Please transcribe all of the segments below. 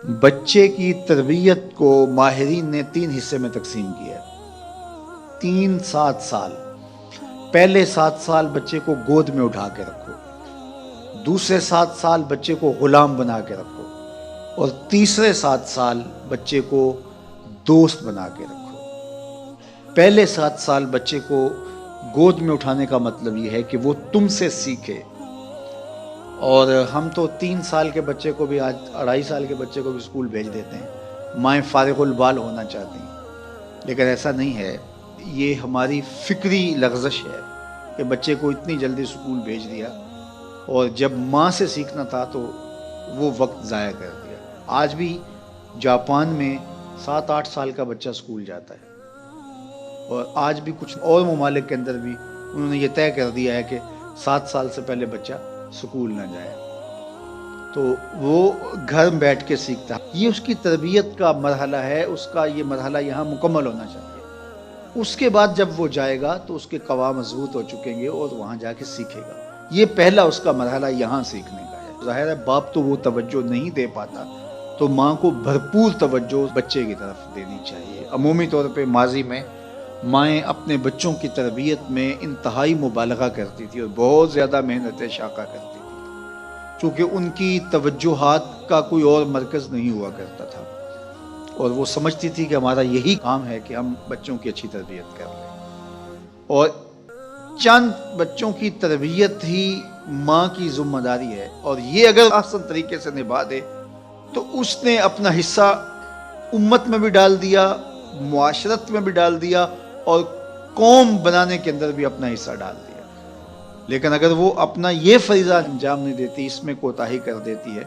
بچے کی تربیت کو ماہرین نے 3 حصے میں تقسیم کیا ہے۔ 7 سال۔ پہلے 7 سال بچے کو گود میں اٹھا کے رکھو، دوسرے 7 سال بچے کو غلام بنا کے رکھو، اور تیسرے 7 سال بچے کو دوست بنا کے رکھو۔ پہلے 7 سال بچے کو گود میں اٹھانے کا مطلب یہ ہے کہ وہ تم سے سیکھے، اور ہم تو 3 سال کے بچے کو بھی، آج 2.5 سال کے بچے کو بھی اسکول بھیج دیتے ہیں، مائیں فارغ البال ہونا چاہتی ہیں، لیکن ایسا نہیں ہے۔ یہ ہماری فکری لغزش ہے کہ بچے کو اتنی جلدی اسکول بھیج دیا، اور جب ماں سے سیکھنا تھا تو وہ وقت ضائع کر دیا۔ آج بھی جاپان میں 7-8 سال کا بچہ اسکول جاتا ہے، اور آج بھی کچھ اور ممالک کے اندر بھی انہوں نے یہ طے کر دیا ہے کہ 7 سال سے پہلے بچہ سکول نہ جائے، تو وہ گھر بیٹھ کے سیکھتا ہے۔ یہ اس کی تربیت کا مرحلہ ہے، اس کا یہ مرحلہ یہاں مکمل ہونا چاہیے۔ اس کے بعد جب وہ جائے گا تو اس کے قواعد مضبوط ہو چکیں گے اور وہاں جا کے سیکھے گا۔ یہ پہلا اس کا مرحلہ یہاں سیکھنے کا ہے۔ ظاہر ہے باپ تو وہ توجہ نہیں دے پاتا، تو ماں کو بھرپور توجہ بچے کی طرف دینی چاہیے۔ عمومی طور پہ ماضی میں مائیں اپنے بچوں کی تربیت میں انتہائی مبالغہ کرتی تھی اور بہت زیادہ محنت شاقہ کرتی تھی، چونکہ ان کی توجہات کا کوئی اور مرکز نہیں ہوا کرتا تھا، اور وہ سمجھتی تھی کہ ہمارا یہی کام ہے کہ ہم بچوں کی اچھی تربیت کر لیں، اور چند بچوں کی تربیت ہی ماں کی ذمہ داری ہے، اور یہ اگر احسن طریقے سے نبھا دے تو اس نے اپنا حصہ امت میں بھی ڈال دیا، معاشرت میں بھی ڈال دیا، اور قوم بنانے کے اندر بھی اپنا حصہ ڈال دیا۔ لیکن اگر وہ اپنا یہ فریضہ انجام نہیں دیتی، اس میں کوتاہی کر دیتی ہے،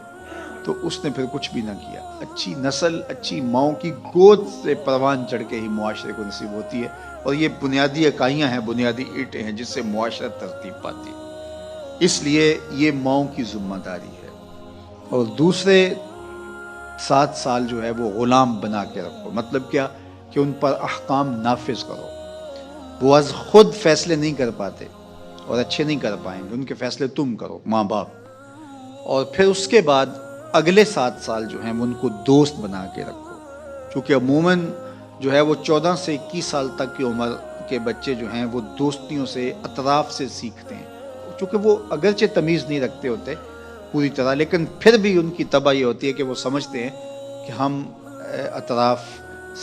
تو اس نے پھر کچھ بھی نہ کیا۔ اچھی نسل اچھی ماؤں کی گود سے پروان چڑھ کے ہی معاشرے کو نصیب ہوتی ہے، اور یہ بنیادی اکائیاں ہیں، بنیادی اینٹیں ہیں جس سے معاشرت ترتیب پاتی ہے۔ اس لیے یہ ماؤں کی ذمہ داری ہے۔ اور دوسرے 7 سال جو ہے وہ غلام بنا کے رکھو۔ مطلب کیا؟ کہ ان پر احکام نافذ کرو۔ وہ از خود فیصلے نہیں کر پاتے اور اچھے نہیں کر پائیں گے، ان کے فیصلے تم کرو، ماں باپ۔ اور پھر اس کے بعد اگلے 7 سال جو ہیں ان کو دوست بنا کے رکھو، چونکہ عموماً جو ہے وہ 14 سے 21 سال تک کی عمر کے بچے جو ہیں وہ دوستیوں سے، اطراف سے سیکھتے ہیں، چونکہ وہ اگرچہ تمیز نہیں رکھتے ہوتے پوری طرح، لیکن پھر بھی ان کی طبع یہ ہوتی ہے کہ وہ سمجھتے ہیں کہ ہم اطراف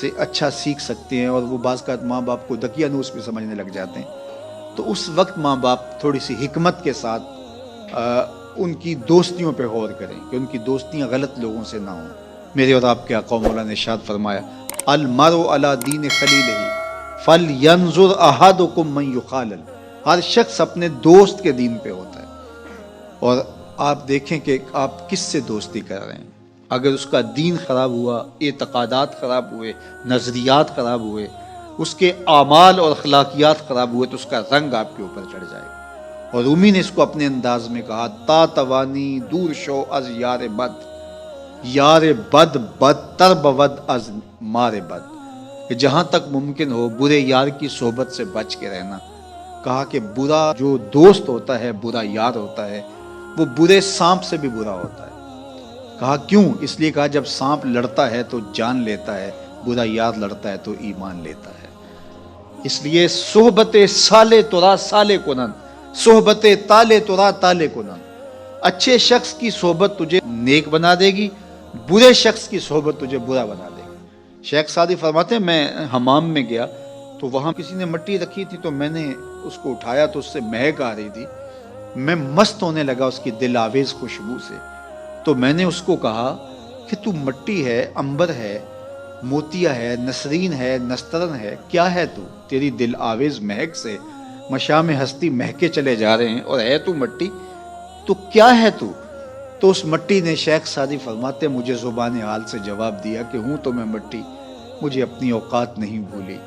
سے اچھا سیکھ سکتے ہیں، اور وہ بعض کا ماں باپ کو دقیانوس بھی سمجھنے لگ جاتے ہیں۔ تو اس وقت ماں باپ تھوڑی سی حکمت کے ساتھ ان کی دوستیوں پہ غور کریں کہ ان کی دوستیاں غلط لوگوں سے نہ ہوں۔ میرے اور آپ کے آقا مولا نے ارشاد فرمایا، المرء علی دین خلیلہ فلینظر احدکم من یخالل۔ ہر شخص اپنے دوست کے دین پہ ہوتا ہے، اور آپ دیکھیں کہ آپ کس سے دوستی کر رہے ہیں۔ اگر اس کا دین خراب ہوا، اعتقادات خراب ہوئے، نظریات خراب ہوئے، اس کے اعمال اور اخلاقیات خراب ہوئے، تو اس کا رنگ آپ کے اوپر چڑھ جائے گا۔ اور رومی نے اس کو اپنے انداز میں کہا، تا توانی دور شو از یار بد، یار بد بدتر بود از مار بد، کہ جہاں تک ممکن ہو برے یار کی صحبت سے بچ کے رہنا۔ کہا کہ برا جو دوست ہوتا ہے، برا یار ہوتا ہے، وہ برے سانپ سے بھی برا ہوتا ہے۔ کہا کیوں؟ اس لیے کہا جب سانپ لڑتا ہے تو جان لیتا ہے، برا یار لڑتا ہے تو ایمان لیتا ہے۔ اس لیے صحبت سالے ترا سالے کنن، صحبت تالے ترا تالے کنن۔ اچھے شخص کی صحبت تجھے نیک بنا دے گی، برے شخص کی صحبت تجھے برا بنا دے گی۔ شیخ سعدی فرماتے ہیں، میں حمام میں گیا تو وہاں کسی نے مٹی رکھی تھی، تو میں نے اس کو اٹھایا تو اس سے مہک آ رہی تھی، میں مست ہونے لگا اس کی دل آویز خوشبو سے۔ تو میں نے اس کو کہا کہ تو مٹی ہے، عنبر ہے، موتیا ہے، نسرین ہے، نسترن ہے، کیا ہے تو؟ تیری دل آویز مہک سے مشام ہستی مہکے چلے جا رہے ہیں، اور ہے تو مٹی، تو کیا ہے تو؟ تو اس مٹی نے، شیخ سعدی فرماتے مجھے زبان حال سے جواب دیا کہ ہوں تو میں مٹی، مجھے اپنی اوقات نہیں بھولی،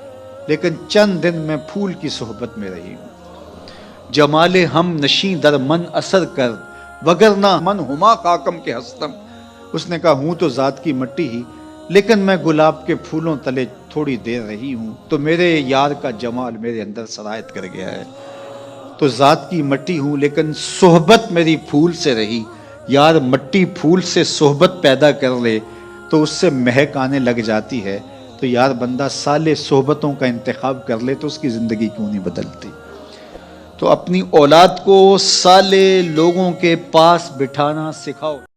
لیکن چند دن میں پھول کی صحبت میں رہی ہوں۔ جمال ہم نشیں در من اثر کر، وگرنہ من ہما خاکم کے ہستم۔ اس نے کہا ہوں تو ذات کی مٹی ہی، لیکن میں گلاب کے پھولوں تلے تھوڑی دیر رہی ہوں، تو میرے یار کا جمال میرے اندر سرایت کر گیا ہے۔ تو ذات کی مٹی ہوں لیکن صحبت میری پھول سے رہی۔ یار مٹی پھول سے صحبت پیدا کر لے تو اس سے مہک آنے لگ جاتی ہے، تو یار بندہ صالح صحبتوں کا انتخاب کر لے تو اس کی زندگی کیوں نہیں بدلتی؟ تو اپنی اولاد کو صالح لوگوں کے پاس بٹھانا سکھاؤ۔